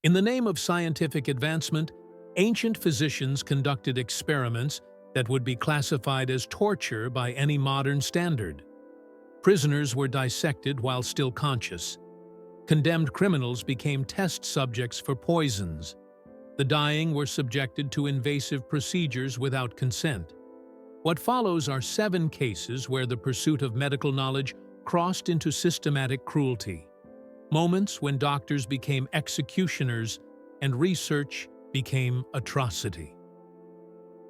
In the name of scientific advancement, ancient physicians conducted experiments that would be classified as torture by any modern standard. Prisoners were dissected while still conscious. Condemned criminals became test subjects for poisons. The dying were subjected to invasive procedures without consent. What follows are 7 cases where the pursuit of medical knowledge crossed into systematic cruelty. Moments when doctors became executioners and research became atrocity.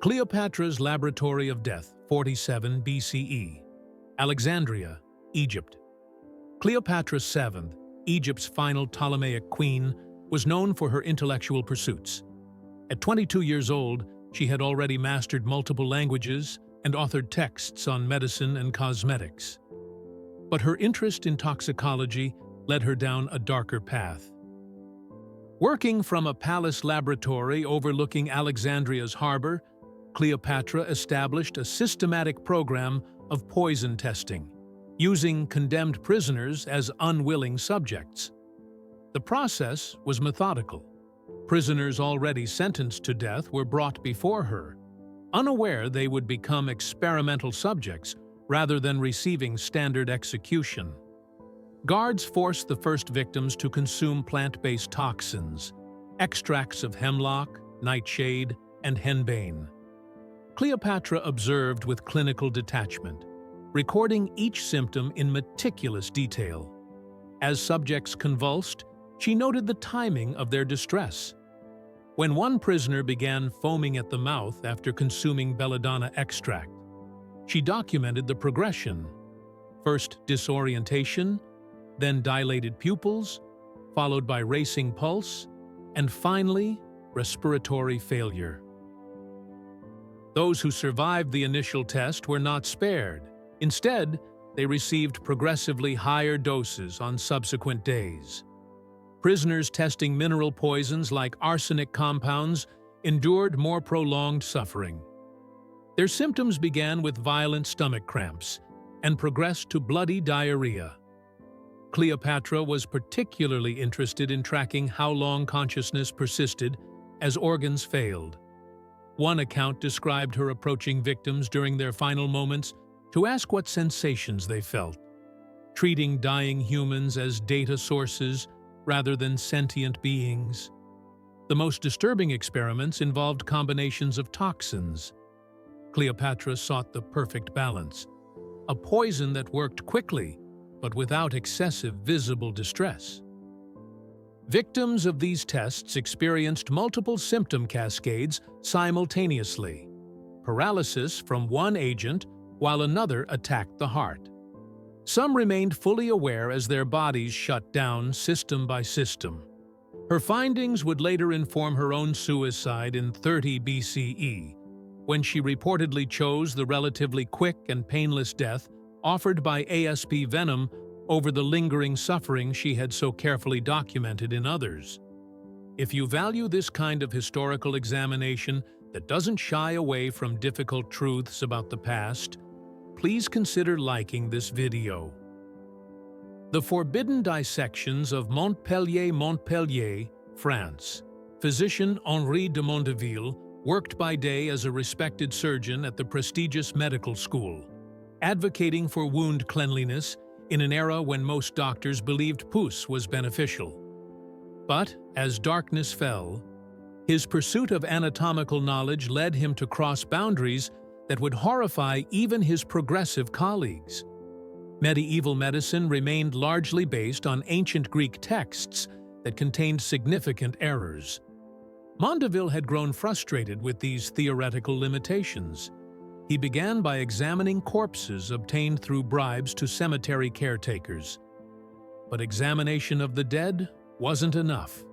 Cleopatra's Laboratory of Death, 47 BCE. Alexandria, Egypt. Cleopatra VII, Egypt's final Ptolemaic queen, was known for her intellectual pursuits. At 22 years old, she had already mastered multiple languages and authored texts on medicine and cosmetics. But her interest in toxicology led her down a darker path. Working from a palace laboratory overlooking Alexandria's harbor, Cleopatra established a systematic program of poison testing, using condemned prisoners as unwilling subjects. The process was methodical. Prisoners already sentenced to death were brought before her, unaware they would become experimental subjects rather than receiving standard execution. Guards forced the first victims to consume plant-based toxins, extracts of hemlock, nightshade, and henbane. Cleopatra observed with clinical detachment, recording each symptom in meticulous detail. As subjects convulsed, she noted the timing of their distress. When one prisoner began foaming at the mouth after consuming belladonna extract, she documented the progression. First disorientation, then dilated pupils, followed by racing pulse, and finally, respiratory failure. Those who survived the initial test were not spared. Instead, they received progressively higher doses on subsequent days. Prisoners testing mineral poisons like arsenic compounds endured more prolonged suffering. Their symptoms began with violent stomach cramps and progressed to bloody diarrhea. Cleopatra was particularly interested in tracking how long consciousness persisted as organs failed. One account described her approaching victims during their final moments to ask what sensations they felt, treating dying humans as data sources rather than sentient beings. The most disturbing experiments involved combinations of toxins. Cleopatra sought the perfect balance, a poison that worked quickly but without excessive visible distress. Victims of these tests experienced multiple symptom cascades simultaneously, paralysis from one agent while another attacked the heart. Some remained fully aware as their bodies shut down system by system. Her findings would later inform her own suicide in 30 BCE, when she reportedly chose the relatively quick and painless death offered by asp venom over the lingering suffering she had so carefully documented in others. If you value this kind of historical examination that doesn't shy away from difficult truths about the past, please consider liking this video. The Forbidden Dissections of Montpellier, France. Physician Henri de Mondeville worked by day as a respected surgeon at the prestigious medical school, advocating for wound cleanliness in an era when most doctors believed pus was beneficial. But, as darkness fell, his pursuit of anatomical knowledge led him to cross boundaries that would horrify even his progressive colleagues. Medieval medicine remained largely based on ancient Greek texts that contained significant errors. Mondeville had grown frustrated with these theoretical limitations. He began by examining corpses obtained through bribes to cemetery caretakers. But examination of the dead wasn't enough.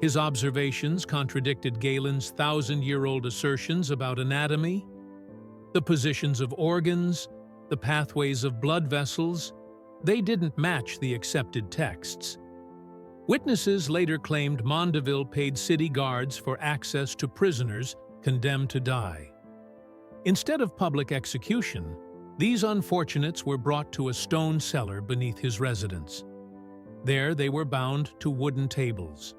His observations contradicted Galen's thousand-year-old assertions about anatomy, the positions of organs, the pathways of blood vessels. They didn't match the accepted texts. Witnesses later claimed Mondeville paid city guards for access to prisoners condemned to die. Instead of public execution, these unfortunates were brought to a stone cellar beneath his residence. There they were bound to wooden tables.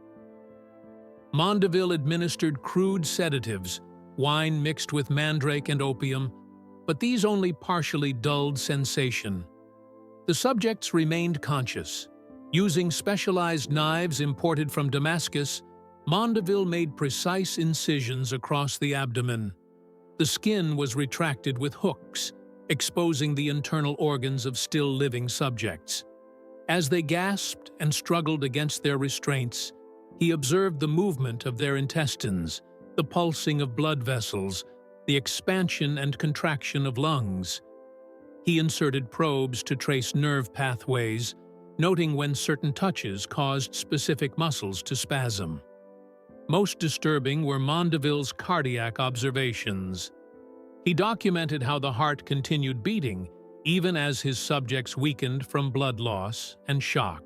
Mondeville administered crude sedatives, wine mixed with mandrake and opium, but these only partially dulled sensation. The subjects remained conscious. Using specialized knives imported from Damascus, Mondeville made precise incisions across the abdomen. The skin was retracted with hooks, exposing the internal organs of still-living subjects. As they gasped and struggled against their restraints, he observed the movement of their intestines, the pulsing of blood vessels, the expansion and contraction of lungs. He inserted probes to trace nerve pathways, noting when certain touches caused specific muscles to spasm. Most disturbing were Mondeville's cardiac observations. He documented how the heart continued beating even as his subjects weakened from blood loss and shock.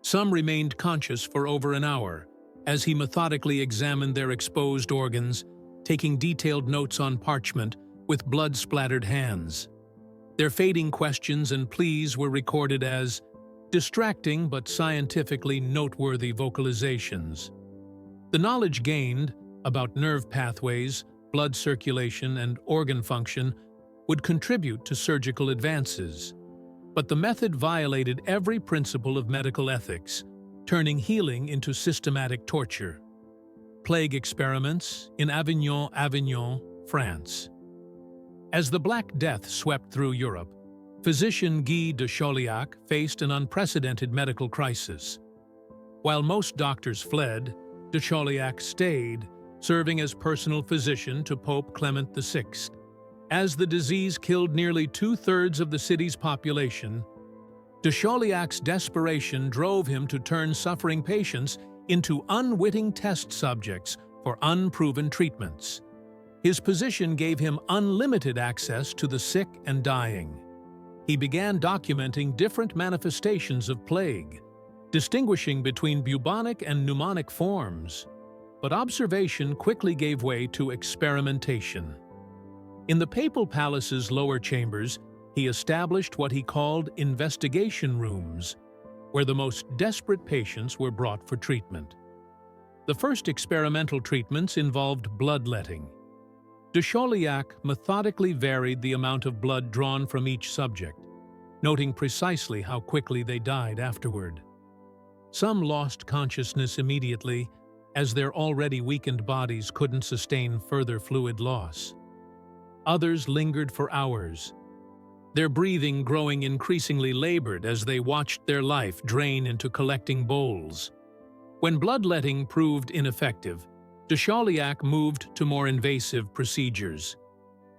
Some remained conscious for over an hour, as he methodically examined their exposed organs, taking detailed notes on parchment with blood-splattered hands. Their fading questions and pleas were recorded as distracting but scientifically noteworthy vocalizations. The knowledge gained about nerve pathways, blood circulation, and organ function would contribute to surgical advances. But the method violated every principle of medical ethics, turning healing into systematic torture. Plague experiments in Avignon, France. As the Black Death swept through Europe, physician Guy de Chauliac faced an unprecedented medical crisis. While most doctors fled, de Chauliac stayed, serving as personal physician to Pope Clement VI. As the disease killed nearly two-thirds of the city's population, de Chauliac's desperation drove him to turn suffering patients into unwitting test subjects for unproven treatments. His position gave him unlimited access to the sick and dying. He began documenting different manifestations of plague, distinguishing between bubonic and pneumonic forms. But observation quickly gave way to experimentation. In the papal palace's lower chambers, he established what he called investigation rooms, where the most desperate patients were brought for treatment. The first experimental treatments involved bloodletting. De Chauliac methodically varied the amount of blood drawn from each subject, noting precisely how quickly they died afterward. Some lost consciousness immediately, as their already weakened bodies couldn't sustain further fluid loss. Others lingered for hours, their breathing growing increasingly labored as they watched their life drain into collecting bowls. When bloodletting proved ineffective, de Chauliac moved to more invasive procedures.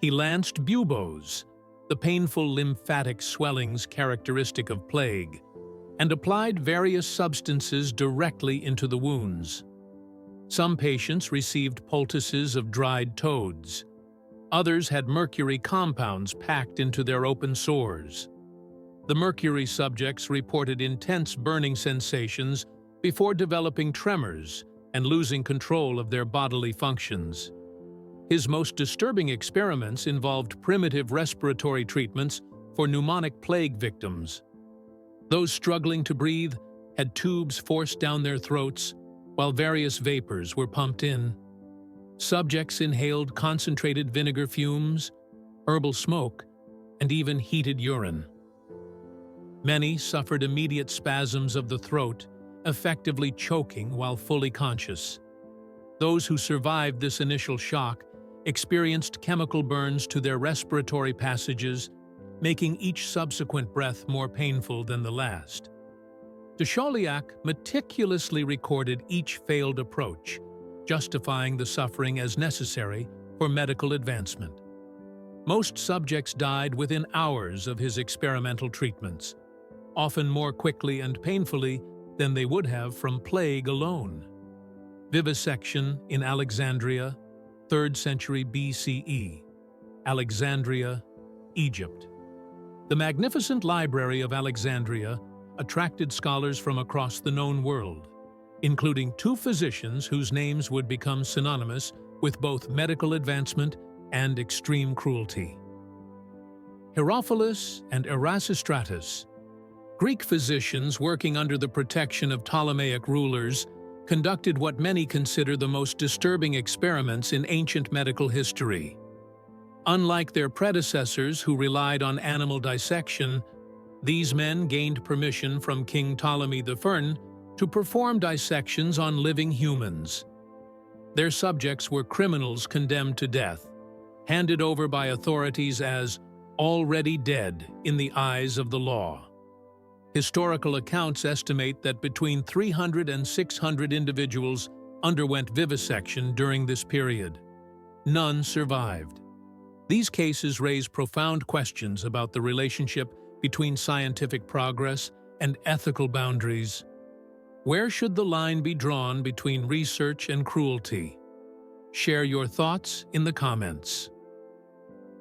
He lanced buboes, the painful lymphatic swellings characteristic of plague, and applied various substances directly into the wounds. Some patients received poultices of dried toads. Others had mercury compounds packed into their open sores. The mercury subjects reported intense burning sensations before developing tremors and losing control of their bodily functions. His most disturbing experiments involved primitive respiratory treatments for pneumonic plague victims. Those struggling to breathe had tubes forced down their throats, while various vapors were pumped in. Subjects inhaled concentrated vinegar fumes, herbal smoke, and even heated urine. Many suffered immediate spasms of the throat, effectively choking while fully conscious. Those who survived this initial shock experienced chemical burns to their respiratory passages, making each subsequent breath more painful than the last. De Chauliac meticulously recorded each failed approach, justifying the suffering as necessary for medical advancement. Most subjects died within hours of his experimental treatments, often more quickly and painfully than they would have from plague alone. Vivisection in Alexandria, 3rd century BCE. Alexandria, Egypt. The magnificent library of Alexandria attracted scholars from across the known world, including 2 physicians whose names would become synonymous with both medical advancement and extreme cruelty. Herophilus and Erasistratus, Greek physicians working under the protection of Ptolemaic rulers, conducted what many consider the most disturbing experiments in ancient medical history. Unlike their predecessors who relied on animal dissection, these men gained permission from King Ptolemy I to perform dissections on living humans. Their subjects were criminals condemned to death, handed over by authorities as already dead in the eyes of the law. Historical accounts estimate that between 300 and 600 individuals underwent vivisection during this period. None survived. These cases raise profound questions about the relationship between scientific progress and ethical boundaries. Where should the line be drawn between research and cruelty? Share your thoughts in the comments.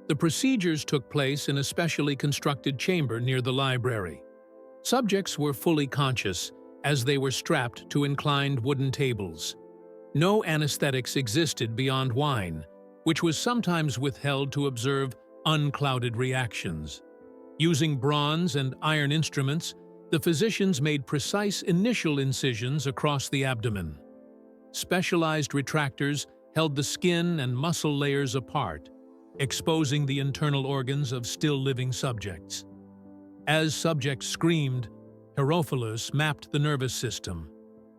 The procedures took place in a specially constructed chamber near the library. Subjects were fully conscious as they were strapped to inclined wooden tables. No anesthetics existed beyond wine, which was sometimes withheld to observe unclouded reactions. Using bronze and iron instruments, the physicians made precise initial incisions across the abdomen. Specialized retractors held the skin and muscle layers apart, exposing the internal organs of still-living subjects. As subjects screamed, Herophilus mapped the nervous system,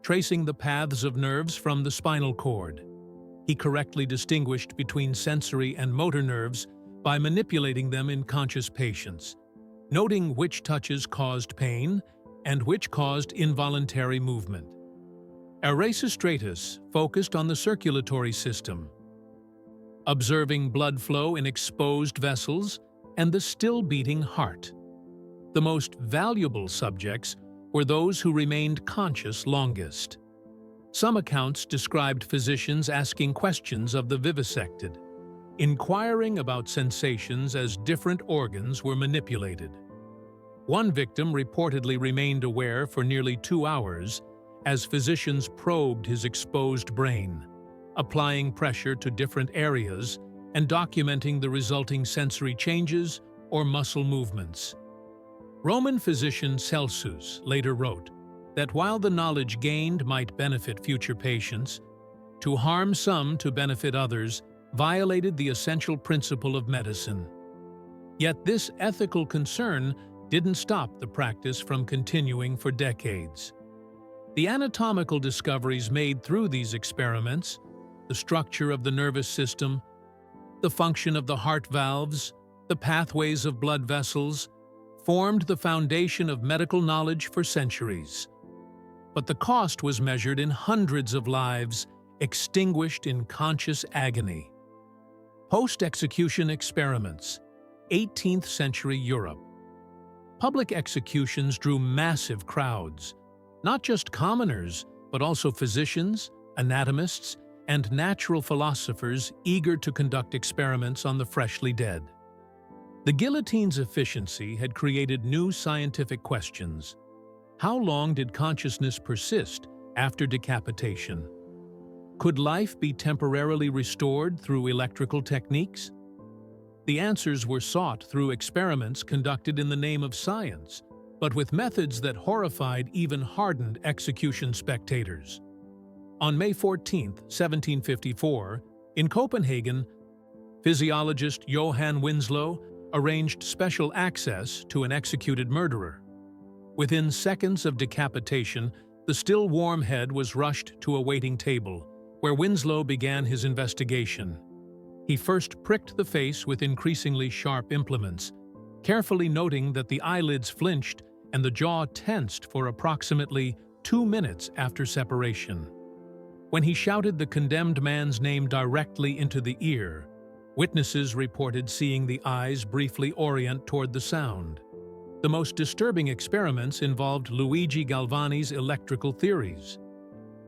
tracing the paths of nerves from the spinal cord. He correctly distinguished between sensory and motor nerves by manipulating them in conscious patients, noting which touches caused pain and which caused involuntary movement. Erasistratus focused on the circulatory system, observing blood flow in exposed vessels and the still-beating heart. The most valuable subjects were those who remained conscious longest. Some accounts described physicians asking questions of the vivisected, inquiring about sensations as different organs were manipulated. One victim reportedly remained aware for nearly 2 hours as physicians probed his exposed brain, applying pressure to different areas and documenting the resulting sensory changes or muscle movements. Roman physician Celsus later wrote that while the knowledge gained might benefit future patients, to harm some to benefit others violated the essential principle of medicine. Yet this ethical concern didn't stop the practice from continuing for decades. The anatomical discoveries made through these experiments, the structure of the nervous system, the function of the heart valves, the pathways of blood vessels, formed the foundation of medical knowledge for centuries. But the cost was measured in hundreds of lives extinguished in conscious agony. Post-execution experiments, 18th century Europe. Public executions drew massive crowds, not just commoners, but also physicians, anatomists, and natural philosophers eager to conduct experiments on the freshly dead. The guillotine's efficiency had created new scientific questions. How long did consciousness persist after decapitation? Could life be temporarily restored through electrical techniques? The answers were sought through experiments conducted in the name of science, but with methods that horrified even hardened execution spectators. On May 14, 1754, in Copenhagen, physiologist Johann Winslow arranged special access to an executed murderer. Within seconds of decapitation, the still warm head was rushed to a waiting table, where Winslow began his investigation. He first pricked the face with increasingly sharp implements, carefully noting that the eyelids flinched and the jaw tensed for approximately 2 minutes after separation. When he shouted the condemned man's name directly into the ear, witnesses reported seeing the eyes briefly orient toward the sound. The most disturbing experiments involved Luigi Galvani's electrical theories.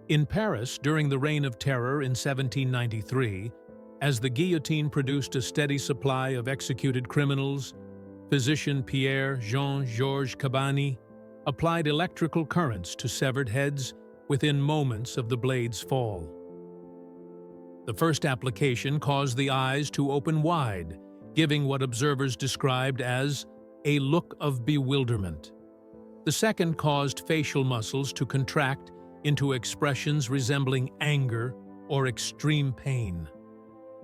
In Paris, during the Reign of Terror in 1793, as the guillotine produced a steady supply of executed criminals, physician Pierre-Jean-Georges Cabani applied electrical currents to severed heads within moments of the blade's fall. The first application caused the eyes to open wide, giving what observers described as a look of bewilderment. The second caused facial muscles to contract into expressions resembling anger or extreme pain.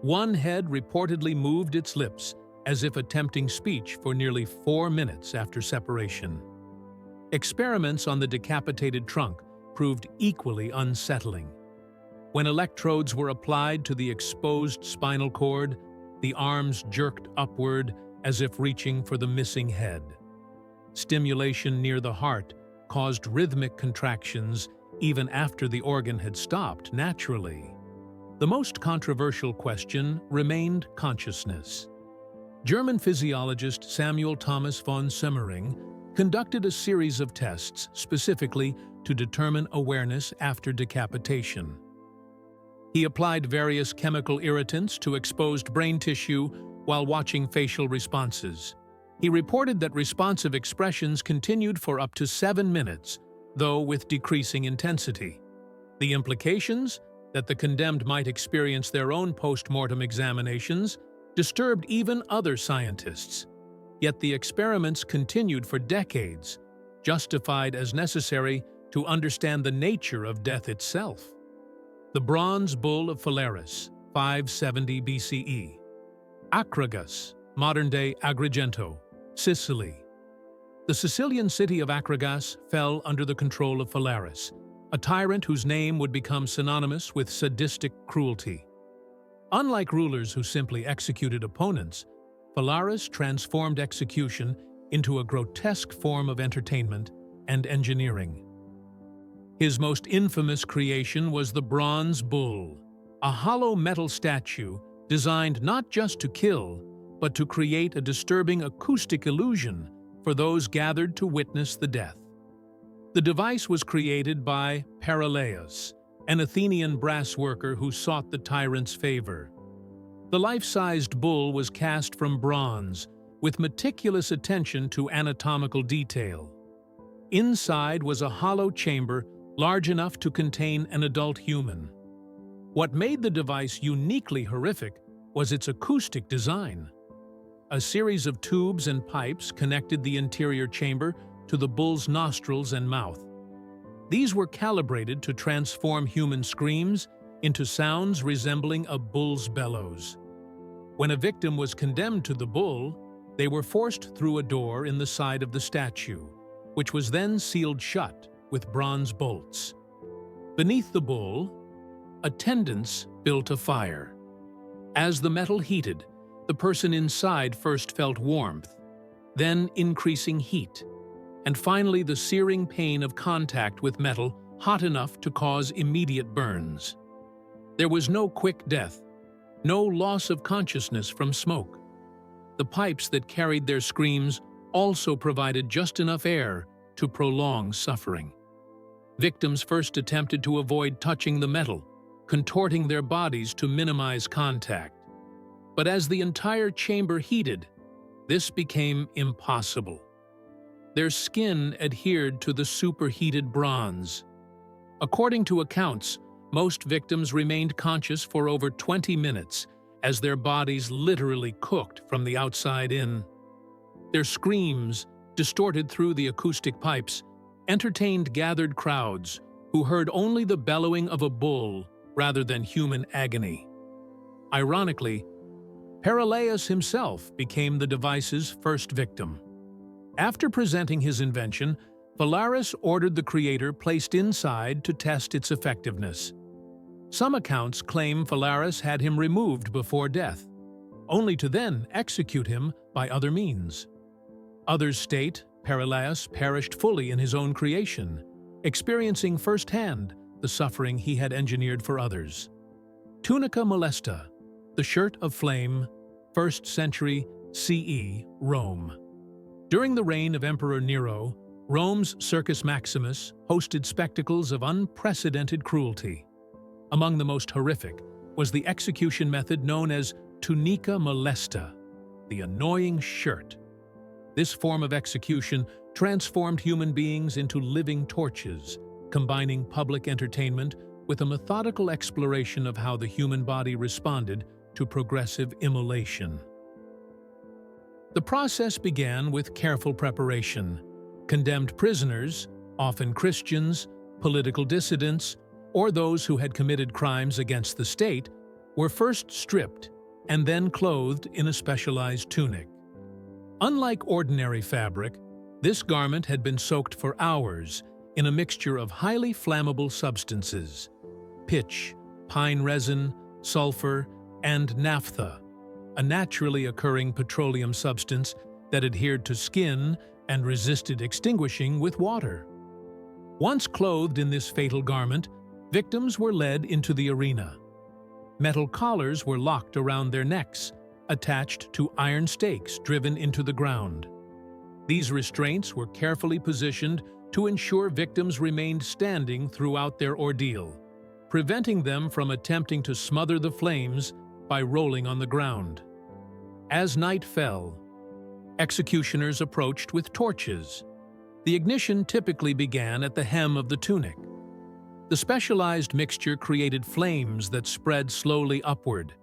One head reportedly moved its lips as if attempting speech for nearly 4 minutes after separation. Experiments on the decapitated trunk proved equally unsettling. When electrodes were applied to the exposed spinal cord, the arms jerked upward as if reaching for the missing head. Stimulation near the heart caused rhythmic contractions even after the organ had stopped naturally. The most controversial question remained consciousness. German physiologist Samuel Thomas von Semmering conducted a series of tests specifically to determine awareness after decapitation. He applied various chemical irritants to exposed brain tissue while watching facial responses. He reported that responsive expressions continued for up to 7 minutes, though with decreasing intensity. The implications, that the condemned might experience their own post-mortem examinations, disturbed even other scientists. Yet the experiments continued for decades, justified as necessary to understand the nature of death itself. The bronze bull of Phalaris, 570 BCE. Acragas, modern-day Agrigento, Sicily. The Sicilian city of Acragas fell under the control of Phalaris, a tyrant whose name would become synonymous with sadistic cruelty. Unlike rulers who simply executed opponents, Phalaris transformed execution into a grotesque form of entertainment and engineering. His most infamous creation was the bronze bull, a hollow metal statue designed not just to kill, but to create a disturbing acoustic illusion for those gathered to witness the death. The device was created by Paralaeus, an Athenian brass worker who sought the tyrant's favor. The life-sized bull was cast from bronze, with meticulous attention to anatomical detail. Inside was a hollow chamber large enough to contain an adult human. What made the device uniquely horrific was its acoustic design. A series of tubes and pipes connected the interior chamber to the bull's nostrils and mouth. These were calibrated to transform human screams into sounds resembling a bull's bellows. When a victim was condemned to the bull, they were forced through a door in the side of the statue, which was then sealed shut with bronze bolts. Beneath the bull, attendants built a fire. As the metal heated, the person inside first felt warmth, then increasing heat, and finally the searing pain of contact with metal hot enough to cause immediate burns. There was no quick death, no loss of consciousness from smoke. The pipes that carried their screams also provided just enough air to prolong suffering. Victims first attempted to avoid touching the metal, contorting their bodies to minimize contact. But as the entire chamber heated, this became impossible. Their skin adhered to the superheated bronze. According to accounts, most victims remained conscious for over 20 minutes as their bodies literally cooked from the outside in. Their screams, distorted through the acoustic pipes, entertained gathered crowds who heard only the bellowing of a bull rather than human agony. Ironically, Paralaeus himself became the device's first victim. After presenting his invention, Phalaris ordered the creator placed inside to test its effectiveness. Some accounts claim Phalaris had him removed before death, only to then execute him by other means. Others state Paralaeus perished fully in his own creation, experiencing firsthand the suffering he had engineered for others. Tunica molesta, the shirt of flame, 1st century CE, Rome. During the reign of Emperor Nero, Rome's Circus Maximus hosted spectacles of unprecedented cruelty. Among the most horrific was the execution method known as tunica molesta, the annoying shirt. This form of execution transformed human beings into living torches, combining public entertainment with a methodical exploration of how the human body responded to progressive immolation. The process began with careful preparation. Condemned prisoners, often Christians, political dissidents, or those who had committed crimes against the state were first stripped and then clothed in a specialized tunic. Unlike ordinary fabric, this garment had been soaked for hours in a mixture of highly flammable substances: pitch, pine resin, sulfur, and naphtha, a naturally occurring petroleum substance that adhered to skin and resisted extinguishing with water. Once clothed in this fatal garment, victims were led into the arena. Metal collars were locked around their necks, attached to iron stakes driven into the ground. These restraints were carefully positioned to ensure victims remained standing throughout their ordeal, preventing them from attempting to smother the flames by rolling on the ground. As night fell, executioners approached with torches. The ignition typically began at the hem of the tunic. The specialized mixture created flames that spread slowly upward,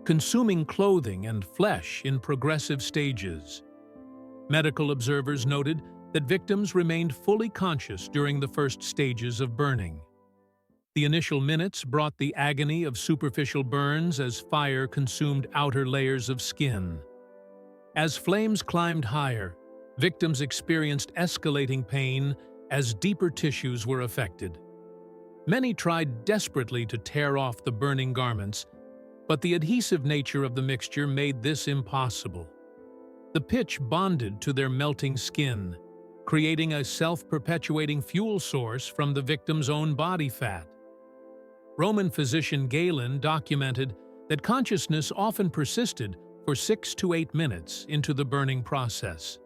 consuming clothing and flesh in progressive stages. Medical observers noted that victims remained fully conscious during the first stages of burning. The initial minutes brought the agony of superficial burns as fire consumed outer layers of skin. As flames climbed higher, victims experienced escalating pain as deeper tissues were affected. Many tried desperately to tear off the burning garments, but the adhesive nature of the mixture made this impossible. The pitch bonded to their melting skin, creating a self-perpetuating fuel source from the victim's own body fat. Roman physician Galen documented that consciousness often persisted for 6 to 8 minutes into the burning process.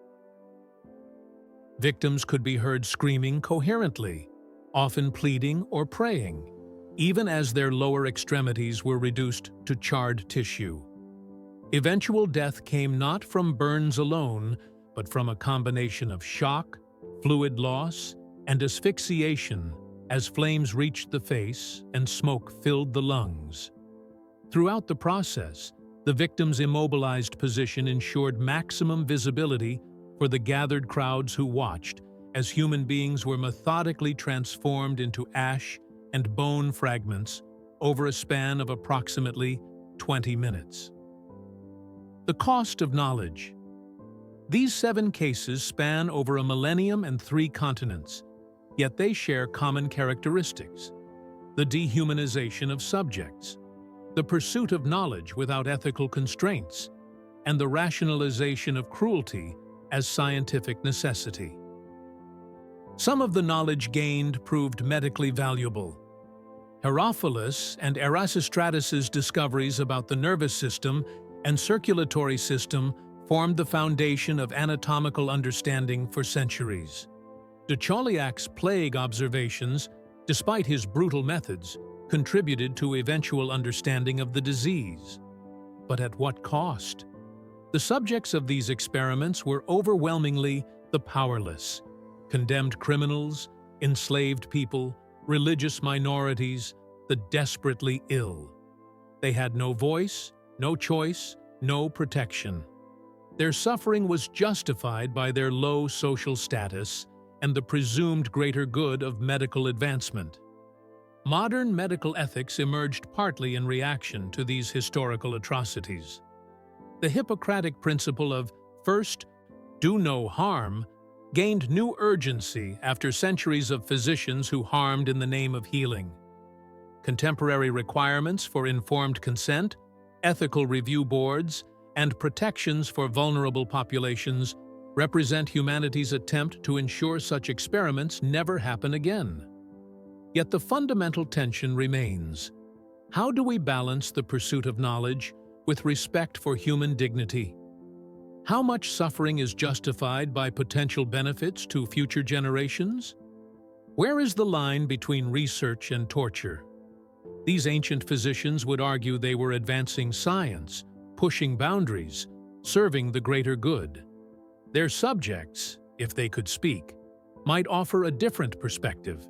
Victims could be heard screaming coherently, often pleading or praying, even as their lower extremities were reduced to charred tissue. Eventual death came not from burns alone, but from a combination of shock, fluid loss, and asphyxiation as flames reached the face and smoke filled the lungs. Throughout the process, the victim's immobilized position ensured maximum visibility for the gathered crowds who watched as human beings were methodically transformed into ash and bone fragments over a span of approximately 20 minutes. The cost of knowledge. These 7 cases span over a millennium and 3 continents, yet they share common characteristics: the dehumanization of subjects, the pursuit of knowledge without ethical constraints, and the rationalization of cruelty as scientific necessity. Some of the knowledge gained proved medically valuable. Herophilus and Erasistratus's discoveries about the nervous system and circulatory system formed the foundation of anatomical understanding for centuries. De Chauliac's plague observations, despite his brutal methods, contributed to eventual understanding of the disease. But at what cost? The subjects of these experiments were overwhelmingly the powerless: condemned criminals, enslaved people, religious minorities, the desperately ill. They had no voice, no choice, no protection. Their suffering was justified by their low social status and the presumed greater good of medical advancement. Modern medical ethics emerged partly in reaction to these historical atrocities. The Hippocratic principle of first, do no harm, gained new urgency after centuries of physicians who harmed in the name of healing. Contemporary requirements for informed consent, ethical review boards, and protections for vulnerable populations represent humanity's attempt to ensure such experiments never happen again. Yet the fundamental tension remains. How do we balance the pursuit of knowledge with respect for human dignity? How much suffering is justified by potential benefits to future generations? Where is the line between research and torture? These ancient physicians would argue they were advancing science, pushing boundaries, serving the greater good. Their subjects, if they could speak, might offer a different perspective.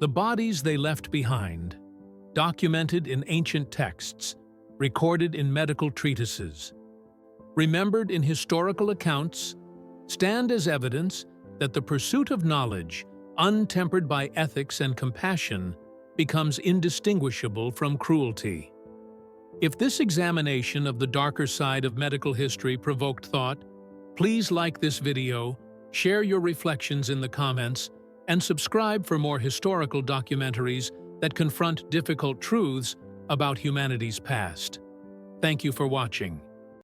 The bodies they left behind, documented in ancient texts, recorded in medical treatises, remembered in historical accounts, stand as evidence that the pursuit of knowledge untempered by ethics and compassion, becomes indistinguishable from cruelty. If this examination of the darker side of medical history provoked thought, please like this video, share your reflections in the comments, and subscribe for more historical documentaries that confront difficult truths about humanity's past. Thank you for watching.